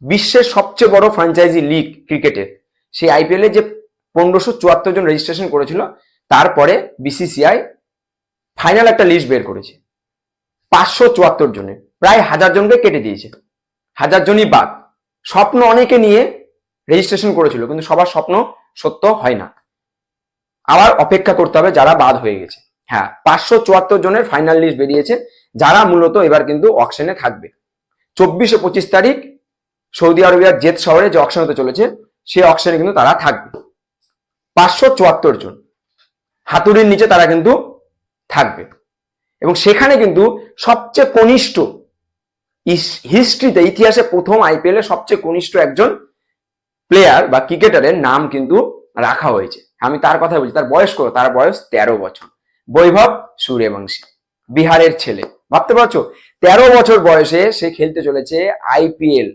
বিশ্বের সবচেয়ে বড় ফ্র্যাঞ্চাইজি লিগ ক্রিকেটের, সেই আইপিএল এ যে 1574 জন রেজিস্ট্রেশন করেছিল, তারপরে বিসিসিআই ফাইনাল একটা লিস্ট বের করেছে 574 জনের, প্রায় 1000 জনকে কেটে দিয়েছে, 1000 জনই বাদ। স্বপ্ন অনেকে নিয়ে রেজিস্ট্রেশন করেছিল, কিন্তু সবার স্বপ্ন সত্য হয় না, আবার অপেক্ষা করতে হবে যারা বাদ হয়ে গেছে। হ্যাঁ, 574 জনের ফাইনাল লিস্ট বেরিয়েছে, যারা মূলত এবার কিন্তু অকশনে থাকবে। 24 ও 25 তারিখ সৌদি আরবিয়ার জেদ শহরে যে অকশন হতে চলেছে, সেই অকশনে কিন্তু তারা থাকবে। 574 জন হাতুড়ির নিচে তারা কিন্তু থাকবে, এবং সেখানে কিন্তু সবচেয়ে কনিষ্ঠ, হিস্ট্রিতে ইতিহাসে প্রথম আইপিএল এ সবচেয়ে কনিষ্ঠ একজন প্লেয়ার বা ক্রিকেটারের নাম কিন্তু রাখা হয়েছে। আমি তার কথা বলছি, তার বয়স কত? তার বয়স 13 বছর। বৈভব সূর্যবংশী, বিহারের ছেলে। ভাবতে পারছো 13 বছর বয়সে সে খেলতে চলেছে আইপিএল,